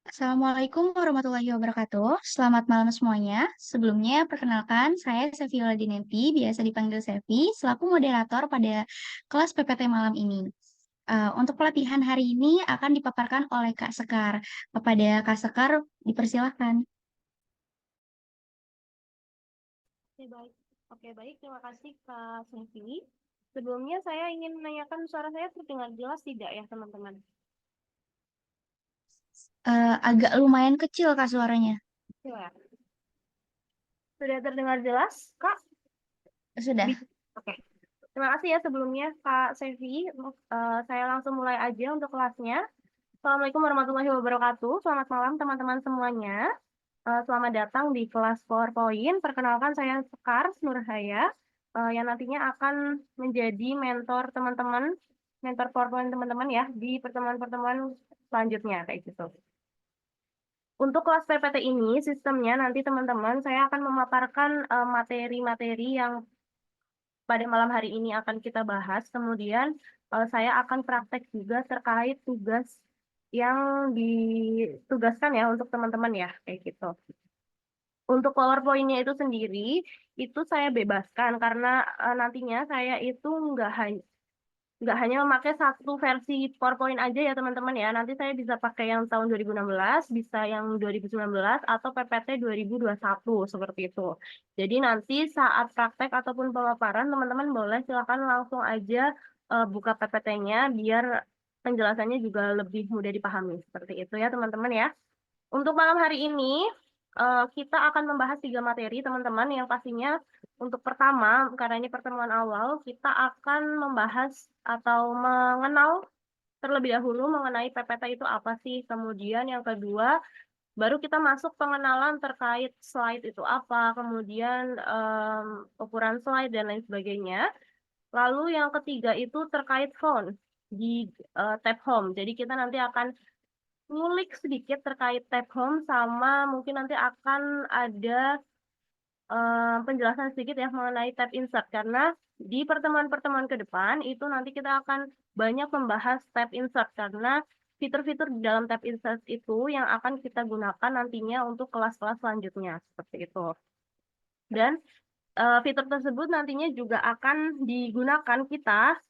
Assalamualaikum warahmatullahi wabarakatuh. Selamat malam semuanya. Sebelumnya, perkenalkan, saya Seviola Dinenti, biasa dipanggil Sevi, selaku moderator pada kelas PPT malam ini. Untuk pelatihan hari ini akan dipaparkan oleh Kak Sekar. Kepada Kak Sekar, dipersilahkan. Oke, baik. Oke, baik. Terima kasih, Kak Sevi. Sebelumnya saya ingin menanyakan suara saya terdengar jelas tidak ya, teman-teman? Agak lumayan kecil Kak suaranya. Ya. Sudah terdengar jelas, Kak? Sudah. Oke. Terima kasih ya sebelumnya, Kak Sevi. Saya langsung mulai aja untuk kelasnya. Assalamualaikum warahmatullahi wabarakatuh. Selamat malam, teman-teman semuanya. Selamat datang di kelas PowerPoint. Perkenalkan saya Sekar Nurhaya, yang nantinya akan menjadi mentor PowerPoint teman-teman ya di pertemuan-pertemuan selanjutnya kayak gitu. Untuk kelas PPT ini sistemnya nanti teman-teman saya akan memaparkan materi-materi yang pada malam hari ini akan kita bahas. Kemudian saya akan praktek juga terkait tugas yang ditugaskan ya untuk teman-teman ya kayak gitu. Untuk PowerPoint-nya itu sendiri, itu saya bebaskan karena nantinya saya itu nggak hanya memakai satu versi PowerPoint aja ya teman-teman ya. Nanti saya bisa pakai yang tahun 2016, bisa yang 2019, atau PPT 2021 seperti itu. Jadi nanti saat praktek ataupun pemaparan, teman-teman boleh silakan langsung aja buka PPT-nya biar penjelasannya juga lebih mudah dipahami. Seperti itu ya teman-teman ya. Untuk malam hari ini, kita akan membahas 3 materi, teman-teman. Yang pastinya untuk pertama, karena ini pertemuan awal, kita akan membahas atau mengenal terlebih dahulu mengenai PPT itu apa sih. Kemudian yang kedua, baru kita masuk pengenalan terkait slide itu apa, kemudian ukuran slide, dan lain sebagainya. Lalu yang ketiga itu terkait font di tab home. Jadi kita nanti akan ngulik sedikit terkait tab home sama mungkin nanti akan ada penjelasan sedikit ya mengenai tab insert karena di pertemuan-pertemuan ke depan itu nanti kita akan banyak membahas tab insert karena fitur-fitur di dalam tab insert itu yang akan kita gunakan nantinya untuk kelas-kelas selanjutnya seperti itu. Dan fitur tersebut nantinya juga akan digunakan kita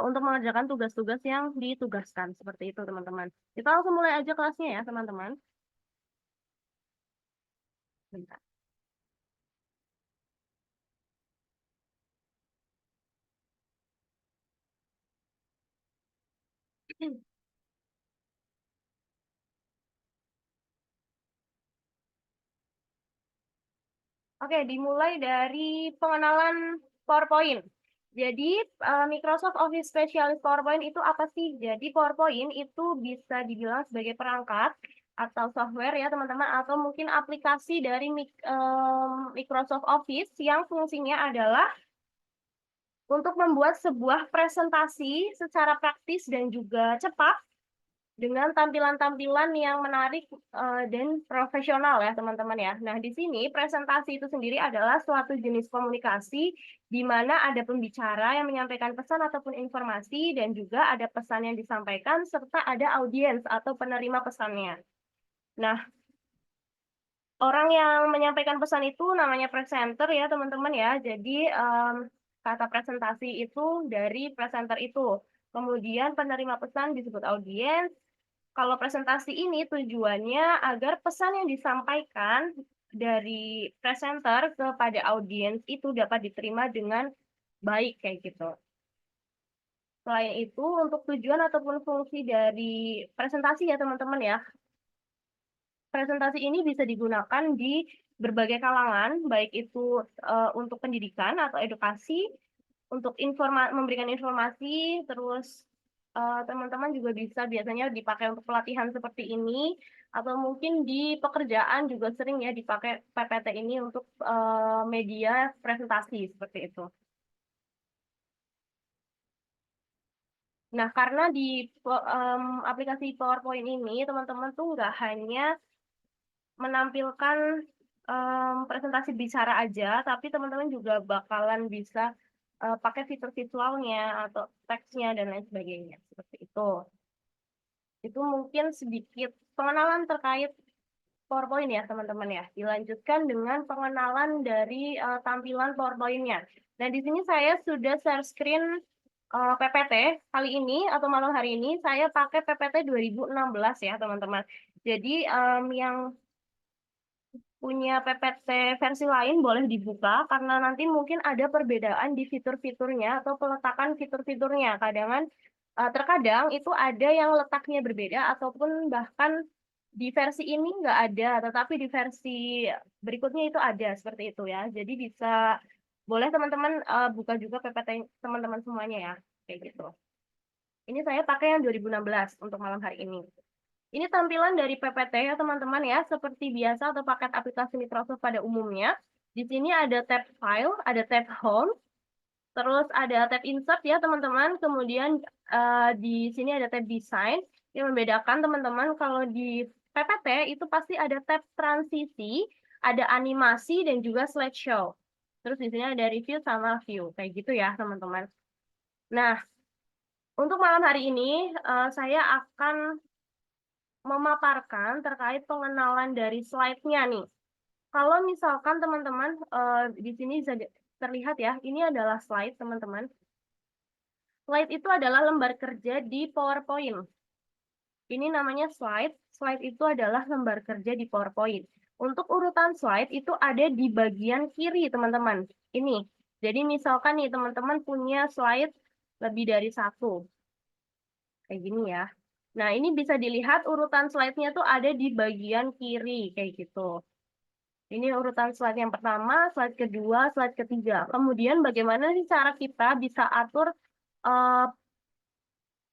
untuk mengerjakan tugas-tugas yang ditugaskan seperti itu teman-teman. Kita langsung mulai aja kelasnya ya teman-teman. Bentar. Oke, dimulai dari pengenalan PowerPoint. Jadi, Microsoft Office Specialist PowerPoint itu apa sih? Jadi, PowerPoint itu bisa dibilang sebagai perangkat atau software ya, teman-teman, atau mungkin aplikasi dari Microsoft Office yang fungsinya adalah untuk membuat sebuah presentasi secara praktis dan juga cepat dengan tampilan-tampilan yang menarik dan profesional ya teman-teman ya. Nah di sini presentasi itu sendiri adalah suatu jenis komunikasi di mana ada pembicara yang menyampaikan pesan ataupun informasi dan juga ada pesan yang disampaikan serta ada audiens atau penerima pesannya. Nah orang yang menyampaikan pesan itu namanya presenter ya teman-teman ya. Jadi kata presentasi itu dari presenter itu. Kemudian penerima pesan disebut audiens. Kalau presentasi ini tujuannya agar pesan yang disampaikan dari presenter kepada audiens itu dapat diterima dengan baik kayak gitu. Selain itu, untuk tujuan ataupun fungsi dari presentasi ya teman-teman ya, presentasi ini bisa digunakan di berbagai kalangan, baik itu untuk pendidikan atau edukasi, untuk memberikan informasi, terus teman-teman juga bisa biasanya dipakai untuk pelatihan seperti ini, atau mungkin di pekerjaan juga sering ya dipakai PPT ini untuk media presentasi seperti itu. Nah, karena di aplikasi PowerPoint ini teman-teman tuh nggak hanya menampilkan presentasi bicara aja, tapi teman-teman juga bakalan bisa pakai fitur visualnya atau teksnya dan lain sebagainya seperti itu. Itu mungkin sedikit pengenalan terkait PowerPoint ya, teman-teman ya. Dilanjutkan dengan pengenalan dari tampilan PowerPoint-nya. Nah, di sini saya sudah share screen PPT kali ini atau malam hari ini saya pakai PPT 2016 ya, teman-teman. Jadi yang punya PPT versi lain boleh dibuka karena nanti mungkin ada perbedaan di fitur-fiturnya atau peletakan fitur-fiturnya. Terkadang itu ada yang letaknya berbeda ataupun bahkan di versi ini nggak ada, tetapi di versi berikutnya itu ada seperti itu ya. Jadi boleh teman-teman buka juga PPT teman-teman semuanya ya, kayak gitu. Ini saya pakai yang 2016 untuk malam hari ini. Ini tampilan dari PPT ya teman-teman ya, seperti biasa atau paket aplikasi Microsoft pada umumnya. Di sini ada tab File, ada tab Home, terus ada tab Insert ya teman-teman. Kemudian di sini ada tab Design. Yang membedakan teman-teman kalau di PPT itu pasti ada tab Transisi, ada animasi dan juga slideshow. Terus di sini ada review sama view, kayak gitu ya teman-teman. Nah, untuk malam hari ini saya akan memaparkan terkait pengenalan dari slide-nya nih. Kalau misalkan teman-teman di sini bisa terlihat ya, ini adalah slide teman-teman. Slide itu adalah lembar kerja di PowerPoint. Ini namanya slide. Slide itu adalah lembar kerja di PowerPoint. Untuk urutan slide itu ada di bagian kiri teman-teman. Ini. Jadi misalkan nih teman-teman punya slide lebih dari satu. Kayak gini ya. Nah, ini bisa dilihat urutan slide-nya tuh ada di bagian kiri, kayak gitu. Ini urutan slide yang pertama, slide kedua, slide ketiga. Kemudian bagaimana sih cara kita bisa atur uh,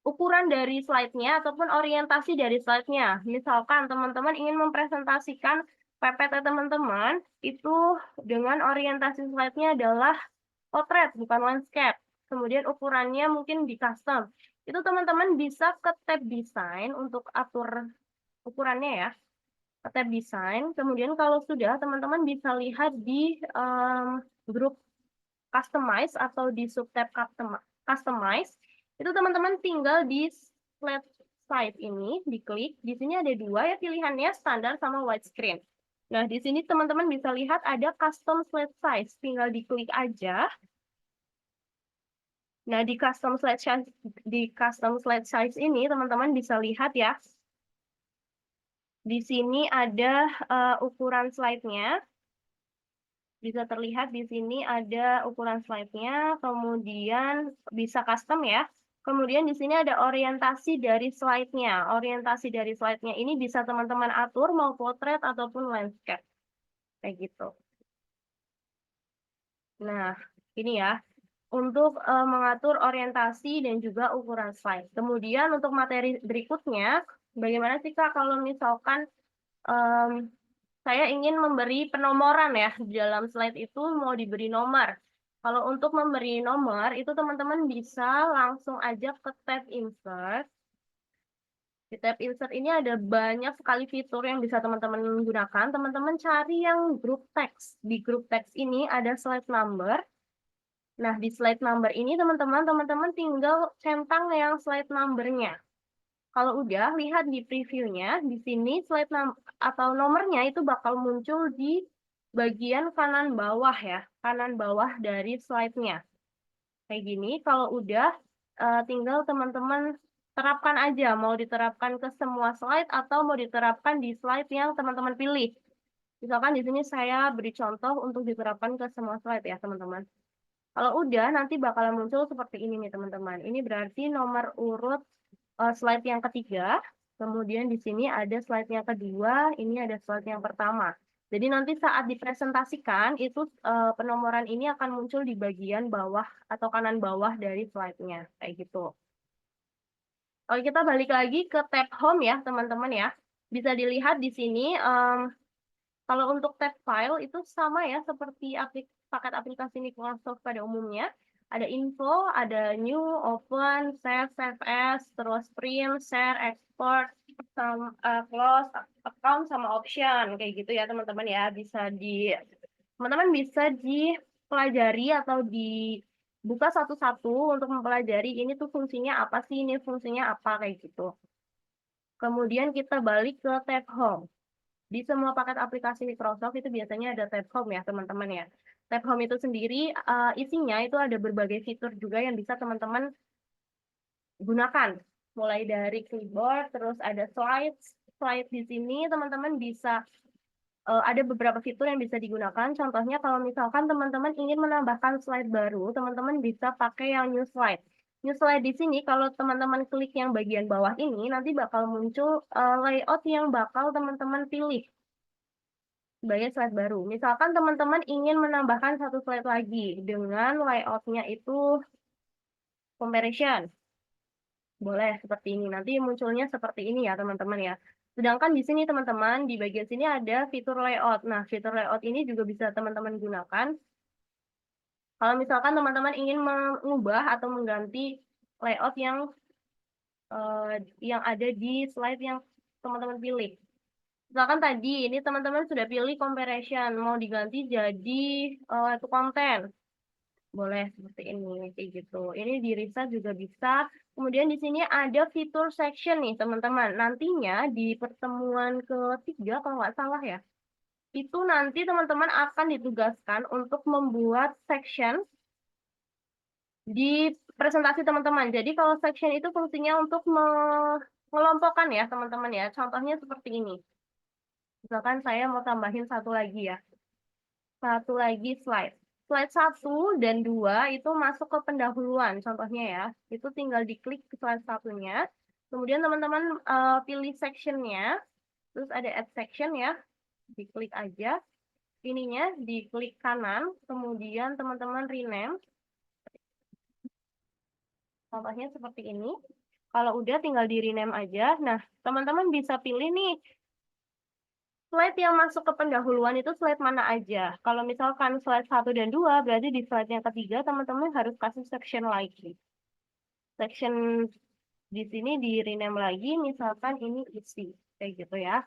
ukuran dari slide-nya ataupun orientasi dari slide-nya. Misalkan teman-teman ingin mempresentasikan PPT teman-teman, itu dengan orientasi slide-nya adalah potret, bukan landscape. Kemudian ukurannya mungkin di custom. Itu teman-teman bisa ke tab desain untuk atur ukurannya ya, ke tab desain. Kemudian kalau sudah, teman-teman bisa lihat di grup customize atau di subtab customize. Itu teman-teman tinggal di slide side ini, diklik. Di sini ada dua ya pilihannya, standar sama widescreen. Nah, di sini teman-teman bisa lihat ada custom slide size. Tinggal diklik aja. Nah, di custom slide size ini teman-teman bisa lihat ya. Di sini ada ukuran slide-nya. Bisa terlihat di sini ada ukuran slide-nya, kemudian bisa custom ya. Kemudian di sini ada orientasi dari slide-nya. Orientasi dari slide-nya ini bisa teman-teman atur mau potret ataupun landscape. Kayak gitu. Nah, ini ya. Untuk mengatur orientasi dan juga ukuran slide. Kemudian untuk materi berikutnya, bagaimana sih Kak kalau misalkan saya ingin memberi penomoran ya, di dalam slide itu mau diberi nomor. Kalau untuk memberi nomor, itu teman-teman bisa langsung aja ke tab Insert. Di tab Insert ini ada banyak sekali fitur yang bisa teman-teman gunakan. Teman-teman cari yang group text. Di group text ini ada slide number. Nah, di slide number ini teman-teman tinggal centang yang slide number-nya. Kalau udah, lihat di previewnya, di sini slide atau nomornya itu bakal muncul di bagian kanan bawah ya, kanan bawah dari slide-nya. Kayak gini, kalau udah, tinggal teman-teman terapkan aja, mau diterapkan ke semua slide atau mau diterapkan di slide yang teman-teman pilih. Misalkan di sini saya beri contoh untuk diterapkan ke semua slide ya, teman-teman. Kalau udah, nanti bakalan muncul seperti ini nih, teman-teman. Ini berarti nomor urut slide yang ketiga, kemudian di sini ada slide yang kedua, ini ada slide yang pertama. Jadi nanti saat dipresentasikan, itu penomoran ini akan muncul di bagian bawah atau kanan bawah dari slide-nya, kayak gitu. Kalau kita balik lagi ke tab Home ya, teman-teman ya, bisa dilihat di sini, kalau untuk tab File itu sama ya, seperti paket aplikasi Microsoft pada umumnya. Ada info, ada new, open, save as, terus print, share, export, close, account, sama option. Kayak gitu ya teman-teman ya. Teman-teman bisa dipelajari atau dibuka satu-satu untuk mempelajari ini tuh fungsinya apa sih, ini fungsinya apa, kayak gitu. Kemudian kita balik ke tab Home. Di semua paket aplikasi Microsoft itu biasanya ada tab Home ya, teman-teman ya. Tab Home itu sendiri isinya itu ada berbagai fitur juga yang bisa teman-teman gunakan. Mulai dari keyboard, terus ada slides. Slide di sini teman-teman bisa ada beberapa fitur yang bisa digunakan. Contohnya kalau misalkan teman-teman ingin menambahkan slide baru, teman-teman bisa pakai yang new slide. New slide di sini kalau teman-teman klik yang bagian bawah ini nanti bakal muncul layout yang bakal teman-teman pilih sebagai slide baru. Misalkan teman-teman ingin menambahkan satu slide lagi dengan layoutnya itu comparison. Boleh seperti ini. Nanti munculnya seperti ini ya, teman-teman ya. Sedangkan di sini, teman-teman, di bagian sini ada fitur layout. Nah, fitur layout ini juga bisa teman-teman gunakan. Kalau misalkan teman-teman ingin mengubah atau mengganti layout yang ada di slide yang teman-teman pilih. Misalkan tadi, ini teman-teman sudah pilih comparison, mau diganti jadi itu konten. Boleh seperti ini, kayak gitu. Ini di Risa juga bisa. Kemudian di sini ada fitur section nih, teman-teman. Nantinya di pertemuan ketiga, kalau nggak salah ya, itu nanti teman-teman akan ditugaskan untuk membuat section di presentasi teman-teman. Jadi kalau section itu fungsinya untuk mengelompokkan ya, teman-teman ya. Contohnya seperti ini. Misalkan saya mau tambahin satu lagi ya. Satu lagi slide. Slide 1 dan 2 itu masuk ke pendahuluan, contohnya ya. Itu tinggal diklik ke slide satunya. Kemudian teman-teman pilih sectionnya. Terus ada add section ya. Diklik aja. Ininya diklik kanan. Kemudian teman-teman rename. Contohnya seperti ini. Kalau udah tinggal di rename aja. Nah, teman-teman bisa pilih nih slide yang masuk ke pendahuluan itu slide mana aja. Kalau misalkan slide 1 dan 2, berarti di slide yang ketiga teman-teman harus kasih section lagi. Section di sini di rename lagi, misalkan ini isi. Kayak gitu ya.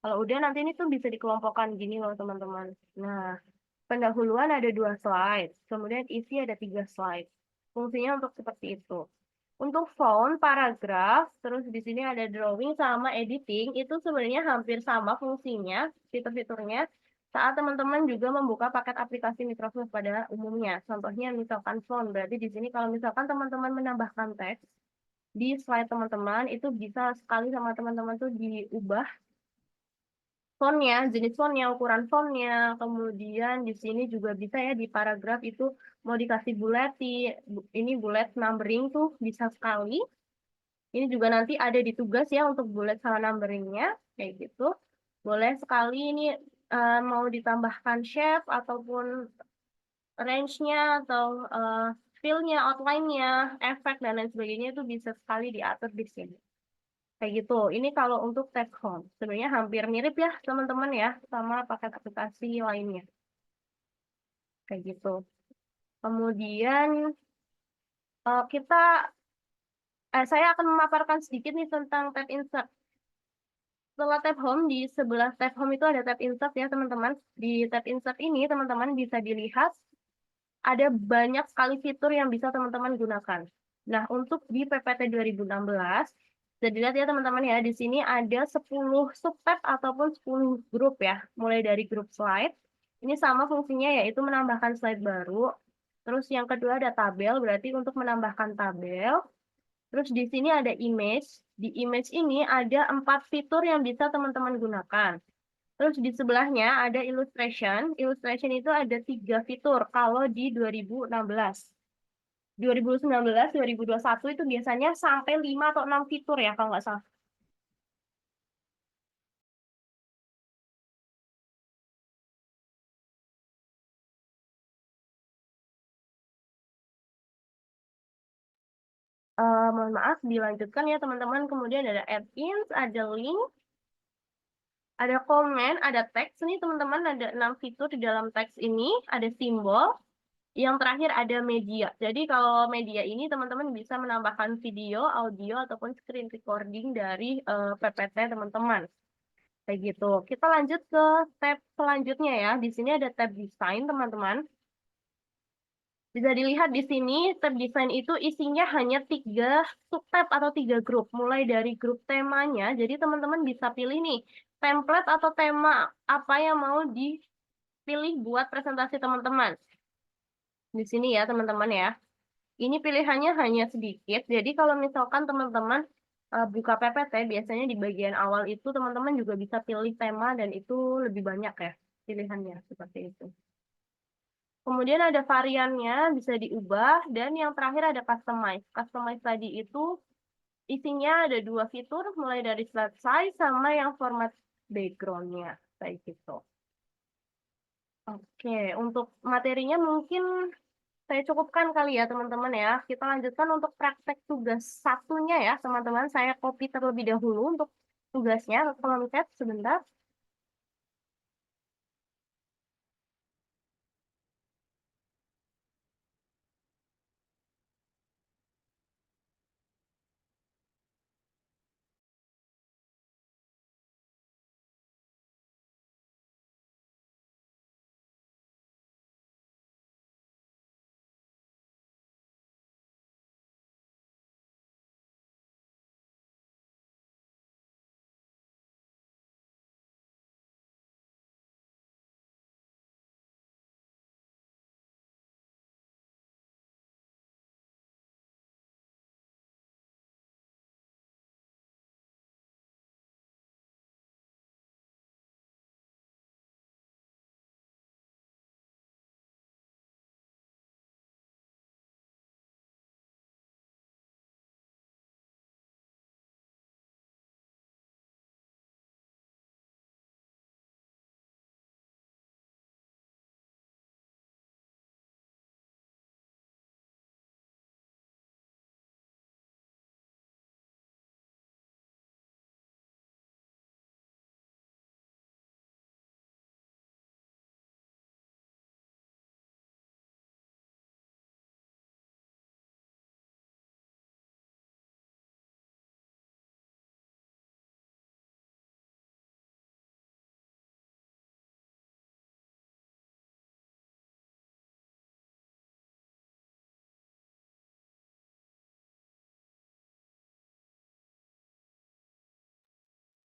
Kalau udah nanti ini tuh bisa dikelompokkan gini loh teman-teman. Nah, pendahuluan ada 2 slide. Kemudian isi ada 3 slide. Fungsinya untuk seperti itu. Untuk font, paragraf, terus di sini ada drawing sama editing, itu sebenarnya hampir sama fungsinya, fitur-fiturnya, saat teman-teman juga membuka paket aplikasi Microsoft pada umumnya. Contohnya misalkan font, berarti di sini kalau misalkan teman-teman menambahkan teks, di slide teman-teman, itu bisa sekali sama teman-teman tuh diubah fontnya, jenis fontnya, ukuran fontnya, kemudian di sini juga bisa ya di paragraf itu mau dikasih ini bullet numbering tuh bisa sekali. Ini juga nanti ada di tugas ya untuk bullet sama numberingnya, kayak gitu. Boleh sekali ini mau ditambahkan shape ataupun range-nya atau fill-nya, outline-nya, efek dan lain sebagainya itu bisa sekali diatur di sini. Kayak gitu. Ini kalau untuk tab home. Sebenarnya hampir mirip ya teman-teman ya sama paket aplikasi lainnya. Kayak gitu. Kemudian saya akan memaparkan sedikit nih tentang tab insert. Setelah tab home, di sebelah tab home itu ada tab insert ya teman-teman. Di tab insert ini teman-teman bisa dilihat ada banyak sekali fitur yang bisa teman-teman gunakan. Nah, untuk di PPT 2016, bisa dilihat ya teman-teman ya, di sini ada 10 subtab ataupun 10 grup ya, mulai dari grup slide. Ini sama fungsinya yaitu menambahkan slide baru. Terus yang kedua ada tabel, berarti untuk menambahkan tabel. Terus di sini ada image. Di image ini ada 4 fitur yang bisa teman-teman gunakan. Terus di sebelahnya ada illustration. Illustration itu ada 3 fitur kalau di 2016. 2019, 2021 itu biasanya sampai 5 atau 6 fitur ya kalau nggak salah. Mohon maaf, dilanjutkan ya teman-teman. Kemudian ada add-ins, ada link, ada komen, ada teks. Ini teman-teman ada 6 fitur di dalam teks ini. Ada simbol. Yang terakhir ada media. Jadi kalau media ini teman-teman bisa menambahkan video, audio, ataupun screen recording dari PPT teman-teman. Kayak gitu. Kita lanjut ke tab selanjutnya ya. Di sini ada tab desain teman-teman. Bisa dilihat di sini, tab desain itu isinya hanya 3 subtab atau 3 grup. Mulai dari grup temanya, jadi teman-teman bisa pilih nih, template atau tema apa yang mau dipilih buat presentasi teman-teman. Di sini ya teman-teman ya. Ini pilihannya hanya sedikit, jadi kalau misalkan teman-teman buka PPT, biasanya di bagian awal itu teman-teman juga bisa pilih tema dan itu lebih banyak ya pilihannya, seperti itu. Kemudian ada variannya, bisa diubah, dan yang terakhir ada customize. Customize tadi itu isinya ada 2 fitur, mulai dari slide size sama yang format background-nya, kayak gitu. Oke, untuk materinya mungkin saya cukupkan kali ya teman-teman ya. Kita lanjutkan untuk praktek tugas satunya ya teman-teman. Saya copy terlebih dahulu untuk tugasnya. Kalau chat sebentar.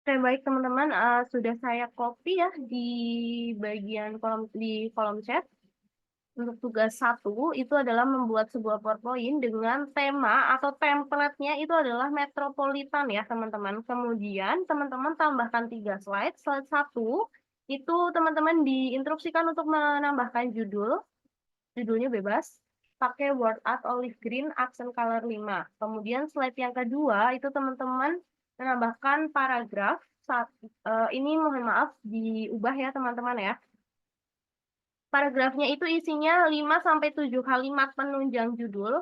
Oke, baik teman-teman, sudah saya copy ya di bagian kolom chat. Untuk tugas satu itu adalah membuat sebuah PowerPoint dengan tema atau template-nya itu adalah metropolitan ya teman-teman. Kemudian teman-teman tambahkan 3 slide. Slide satu itu teman-teman diinstruksikan untuk menambahkan judulnya bebas, pakai word art olive green accent color 5. Kemudian slide yang kedua itu teman-teman menambahkan paragraf. Ini mohon maaf diubah ya teman-teman ya. Paragrafnya itu isinya 5-7 kalimat penunjang judul.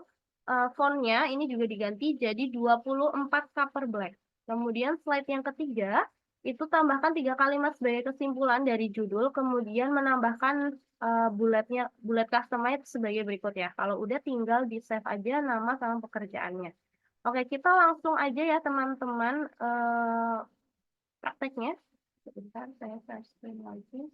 Fontnya ini juga diganti jadi 24 cover black. Kemudian slide yang ketiga, itu tambahkan 3 kalimat sebagai kesimpulan dari judul, kemudian menambahkan bullet customize sebagai berikut ya. Kalau udah tinggal di save aja nama sama pekerjaannya. Oke, kita langsung aja ya teman-teman prakteknya. Sebentar, saya share screen lagi.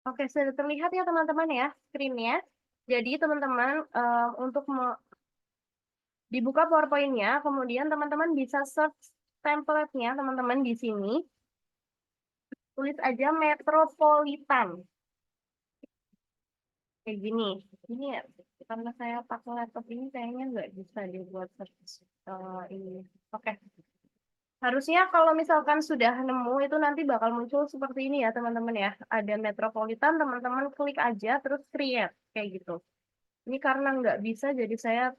Oke, sudah terlihat ya teman-teman ya screen-nya. Jadi teman-teman untuk dibuka PowerPoint-nya, kemudian teman-teman bisa search template-nya teman-teman di sini. Tulis aja metropolitan. Kayak gini. Ini ya, karena saya pakai laptop ini kayaknya nggak bisa dibuat search ini. Oke. Harusnya kalau misalkan sudah nemu itu nanti bakal muncul seperti ini ya teman-teman ya. Ada metropolitan, teman-teman klik aja terus create kayak gitu. Ini karena nggak bisa jadi saya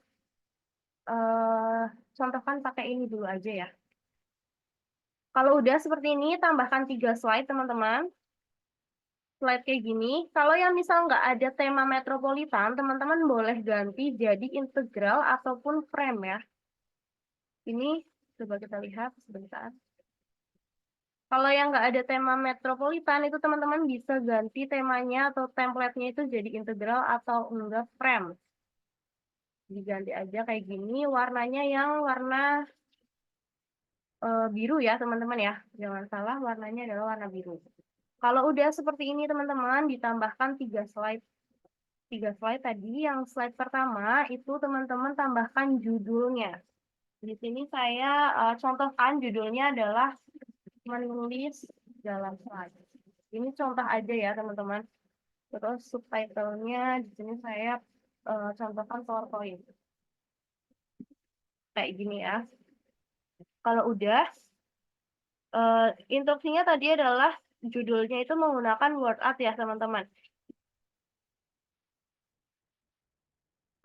contohkan pakai ini dulu aja ya. Kalau udah seperti ini, tambahkan 3 slide, teman-teman. Slide kayak gini. Kalau yang misal nggak ada tema metropolitan, teman-teman boleh ganti jadi integral ataupun frame ya. Ini coba kita lihat sebentar. Kalau yang nggak ada tema metropolitan, itu teman-teman bisa ganti temanya atau template-nya itu jadi integral atau enggak frame. Diganti aja kayak gini, warnanya yang warna biru ya teman-teman ya. Jangan salah, warnanya adalah warna biru. Kalau udah seperti ini teman-teman, ditambahkan 3 slide. 3 slide tadi, yang slide pertama itu teman-teman tambahkan judulnya. Di sini saya contohkan judulnya adalah menulis dalam slide. Ini contoh aja ya teman-teman. Terus subtitlenya di sini saya contohkan PowerPoint. Kayak gini ya. Kalau udah, instruksinya tadi adalah judulnya itu menggunakan word art ya teman-teman.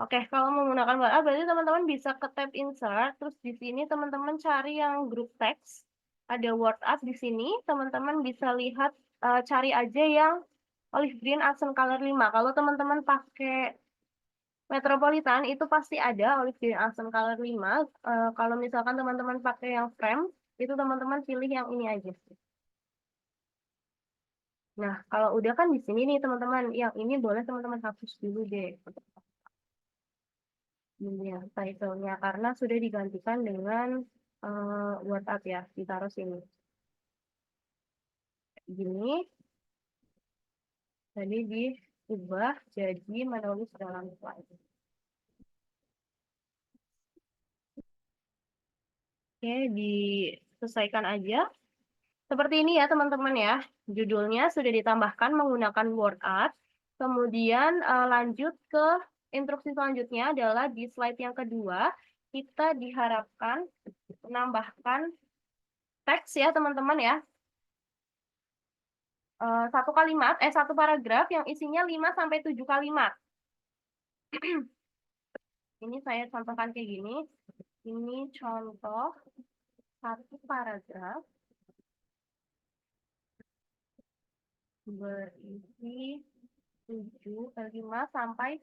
Oke, kalau menggunakan word art berarti teman-teman bisa ke tab insert, terus di sini teman-teman cari yang group text. Ada word art di sini, teman-teman bisa lihat, cari aja yang olive green accent color 5. Kalau teman-teman pakai Metropolitan itu pasti ada olive green accent color 5. Kalau misalkan teman-teman pakai yang frame, itu teman-teman pilih yang ini aja. Nah, kalau udah kan di sini nih teman-teman, yang ini boleh teman-teman hapus dulu deh. Ini ya, title-nya, karena sudah digantikan dengan word art ya, ditaruh sini. Gini, tadi diubah jadi menulis dalam slide. Oke, diselesaikan aja. Seperti ini ya teman-teman ya. Judulnya sudah ditambahkan menggunakan word art. Kemudian lanjut ke instruksi selanjutnya adalah di slide yang kedua. Kita diharapkan menambahkan teks ya teman-teman ya. Satu kalimat, satu paragraf yang isinya 5-7 kalimat. Ini saya contohkan kayak gini. Ini contoh satu paragraf berisi 5 sampai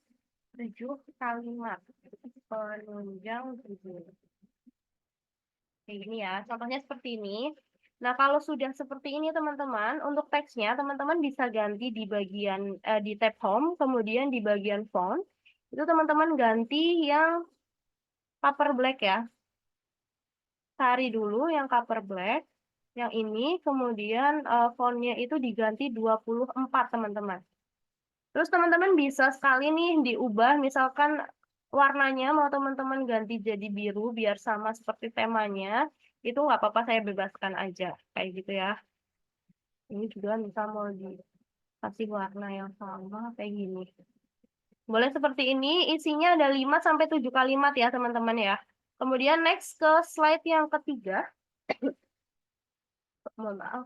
7 kalimat penunjang judul. Kayak gini ya, contohnya seperti ini. Nah, kalau sudah seperti ini teman-teman, untuk teksnya teman-teman bisa ganti di bagian di tab home, kemudian di bagian font, itu teman-teman ganti yang cover black ya. Cari dulu yang cover black, yang ini, kemudian fontnya itu diganti 24 teman-teman. Terus teman-teman bisa sekali nih diubah, misalkan warnanya mau teman-teman ganti jadi biru biar sama seperti temanya, itu nggak apa-apa, saya bebaskan aja, kayak gitu ya. Ini juga misal mau dikasih warna yang sama, kayak gini. Boleh seperti ini, isinya ada 5-7 kalimat ya teman-teman ya. Kemudian next ke slide yang ketiga. Mohon maaf.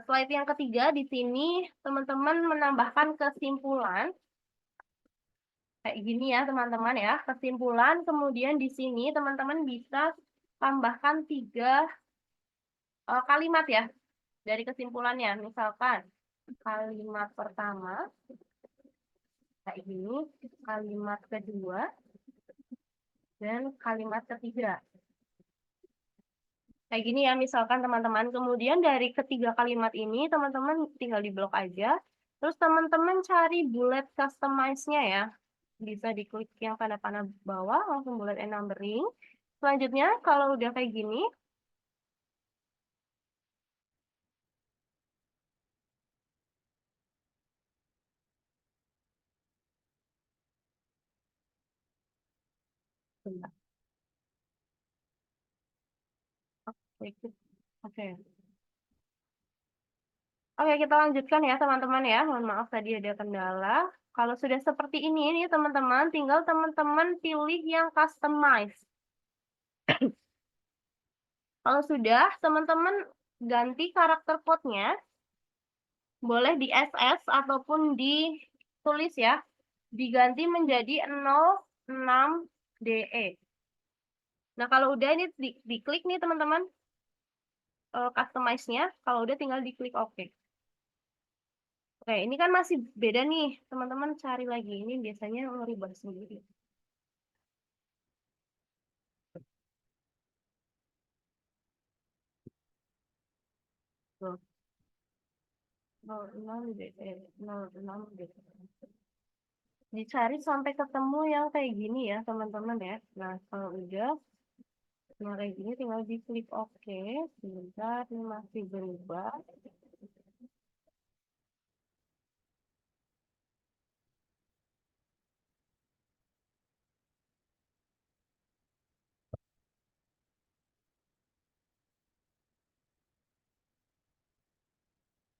Slide yang ketiga di sini teman-teman menambahkan kesimpulan. Kayak gini ya teman-teman ya, kesimpulan. Kemudian di sini teman-teman bisa tambahkan 3 kalimat ya dari kesimpulannya. Misalkan kalimat pertama kayak gini, kalimat kedua, dan kalimat ketiga. Kayak gini ya misalkan teman-teman. Kemudian dari ketiga kalimat ini teman-teman tinggal di blok aja. Terus teman-teman cari bullet customize-nya ya. Bisa diklik yang tanda panah bawah, langsung bullet and numbering. Selanjutnya, kalau udah kayak gini, bentar. Oke. Oke, kita lanjutkan ya teman-teman ya. Mohon maaf tadi ada kendala. Kalau sudah seperti ini nih teman-teman, tinggal teman-teman pilih yang customize. Kalau sudah, teman-teman ganti karakter code-nya. Boleh di SS ataupun ditulis ya. Diganti menjadi 06 DE. Nah, kalau udah ini diklik nih teman-teman, customize-nya. Kalau udah tinggal diklik OK. Oke, ini kan masih beda nih. Teman-teman cari lagi. Ini biasanya ngerubah sendiri. Tuh, 06 DE, 06 DE. Dicari sampai ketemu yang kayak gini ya, teman-teman ya. Nah, kalau udah yang kayak gini tinggal diklik OK. Sebentar, ini masih berubah.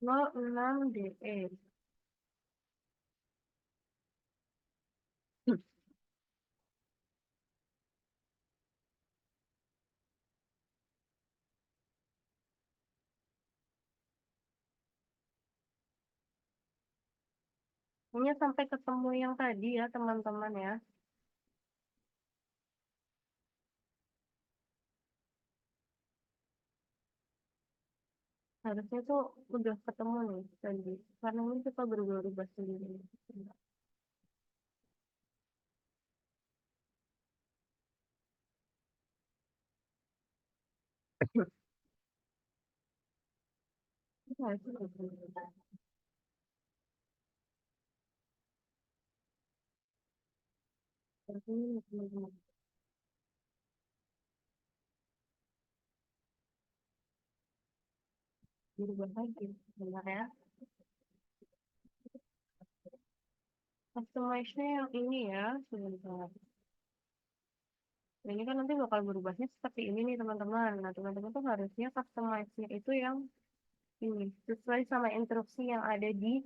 06 DE. Ini sampai ketemu yang tadi ya, teman-teman ya. Harusnya tuh udah ketemu nih tadi. Karena ini suka berubah-ubah sendiri. Berubah lagi, benar ya. Customize-nya yang ini ya, sebentar. Nah, ini kan nanti bakal berubahnya seperti ini nih teman-teman. Nah, teman-teman tuh harusnya customize-nya itu yang ini, sesuai sama instruksi yang ada di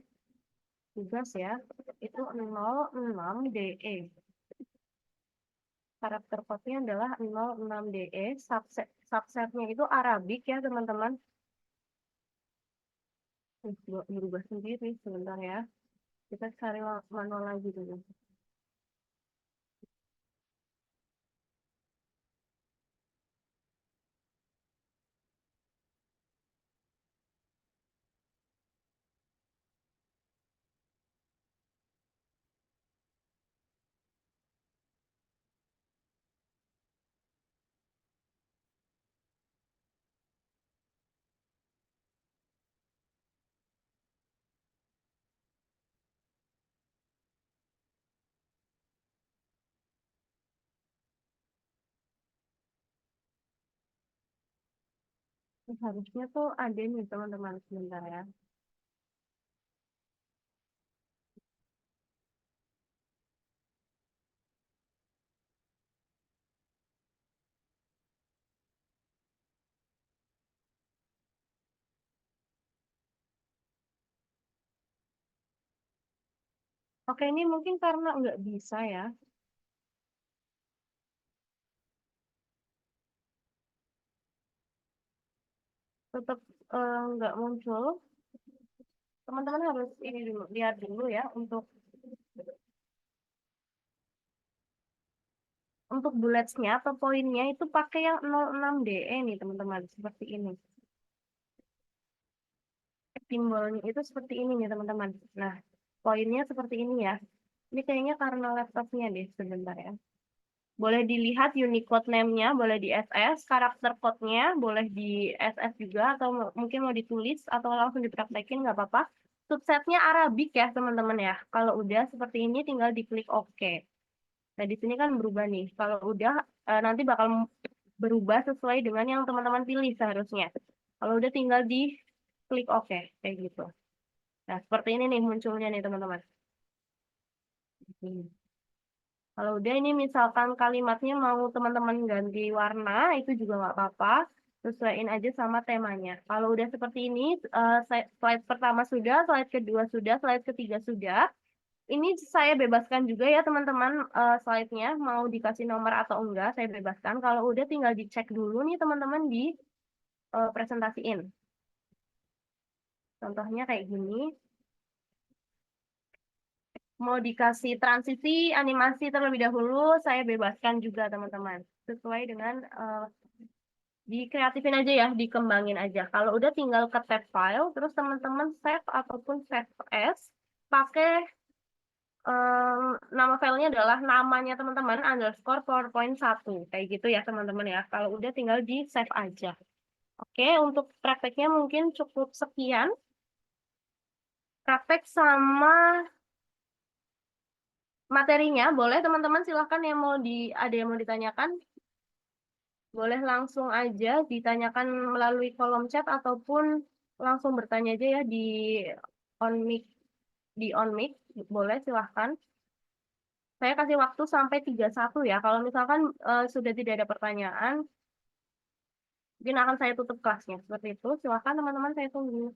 tugas ya. Itu 06 DE. Karakter code-nya adalah 06 DE. Subset-nya itu Arabik ya teman-teman. Berubah sendiri sebentar ya. Kita cari manual lagi dulu. Harusnya tuh ada nih teman-teman sebentar ya. Oke, ini mungkin karena nggak bisa ya. Tetap nggak muncul. Teman-teman harus ini dulu, lihat dulu ya untuk bullets-nya atau poinnya itu pakai yang 06 DE nih teman-teman, seperti ini. Simbolnya itu seperti ini nih teman-teman. Nah, poinnya seperti ini ya. Ini kayaknya karena laptopnya deh sebentar ya. Boleh dilihat Unicode name-nya, boleh di SS, karakter code-nya boleh di SS juga, atau mungkin mau ditulis, atau langsung dipraktekin, nggak apa-apa. Subsetnya Arabik ya, teman-teman ya. Kalau udah seperti ini, tinggal diklik OK. Nah, di sini kan berubah nih. Kalau udah, nanti bakal berubah sesuai dengan yang teman-teman pilih seharusnya. Kalau udah tinggal di klik OK, kayak gitu. Nah, seperti ini nih munculnya nih, teman-teman. Kalau udah ini misalkan kalimatnya mau teman-teman ganti warna, itu juga nggak apa-apa. Sesuaiin aja sama temanya. Kalau udah seperti ini, slide pertama sudah, slide kedua sudah, slide ketiga sudah. Ini saya bebaskan juga ya teman-teman, slide-nya mau dikasih nomor atau enggak, saya bebaskan. Kalau udah tinggal dicek dulu nih teman-teman di presentasiin. Contohnya kayak gini. Mau dikasih transisi animasi terlebih dahulu, saya bebaskan juga teman-teman. sesuai dengan dikreatifin aja ya, dikembangin aja. Kalau udah tinggal ke tab file, terus teman-teman save ataupun save as, pakai nama filenya adalah namanya teman-teman underscore PowerPoint 1. Kayak gitu ya teman-teman ya. Kalau udah tinggal di save aja. Oke, untuk prakteknya mungkin cukup sekian. Praktek sama materinya, boleh teman-teman silahkan yang ada yang mau ditanyakan. Boleh langsung aja ditanyakan melalui kolom chat ataupun langsung bertanya aja ya on mic, on mic, boleh silahkan. Saya kasih waktu sampai 31 ya. Kalau misalkan sudah tidak ada pertanyaan, mungkin akan saya tutup kelasnya. Seperti itu, silahkan teman-teman, saya tunggu.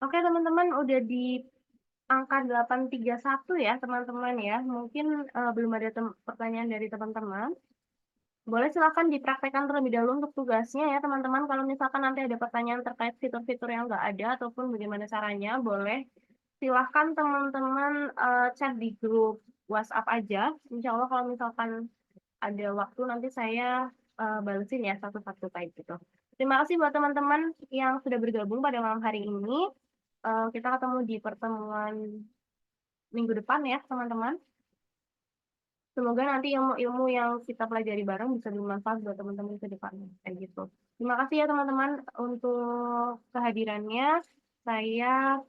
Oke teman-teman, udah di angka 831 ya teman-teman ya. Mungkin belum ada pertanyaan dari teman-teman. Boleh silakan dipraktekkan terlebih dahulu untuk tugasnya ya teman-teman. Kalau misalkan nanti ada pertanyaan terkait fitur-fitur yang nggak ada ataupun bagaimana caranya, boleh silahkan teman-teman chat di grup WhatsApp aja. Insya Allah kalau misalkan ada waktu nanti saya balesin ya satu-satu kayak gitu. Terima kasih buat teman-teman yang sudah bergabung pada malam hari ini. Kita ketemu di pertemuan minggu depan ya teman-teman. Semoga nanti ilmu-ilmu yang kita pelajari bareng bisa bermanfaat buat teman-teman ke depannya. Kayak gitu. Terima kasih ya teman-teman untuk kehadirannya. Saya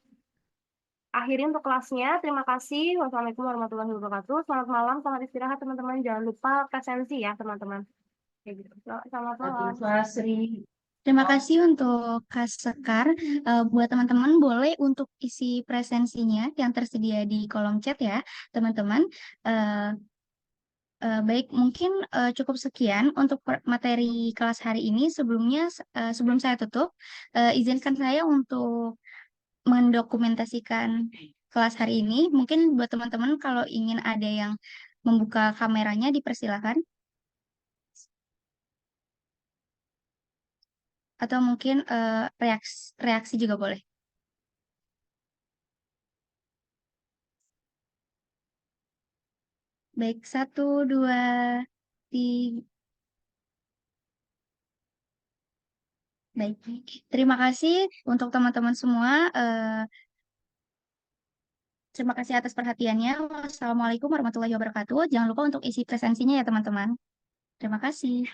akhiri untuk kelasnya. Terima kasih. Wassalamualaikum warahmatullahi wabarakatuh. Selamat malam, selamat istirahat teman-teman. Jangan lupa presensi ya teman-teman. Kayak gitu. Selamat malam. Terima kasih untuk Kak Sekar. Buat teman-teman boleh untuk isi presensinya yang tersedia di kolom chat ya, teman-teman. Eh, Baik, mungkin cukup sekian untuk materi kelas hari ini. Sebelumnya, sebelum saya tutup, izinkan saya untuk mendokumentasikan kelas hari ini. Mungkin buat teman-teman kalau ingin ada yang membuka kameranya, dipersilakan. Atau mungkin reaksi juga boleh. Baik, satu, dua, tiga. Baik, terima kasih untuk teman-teman semua. Terima kasih atas perhatiannya. Wassalamualaikum warahmatullahi wabarakatuh. Jangan lupa untuk isi presensinya ya, teman-teman. Terima kasih.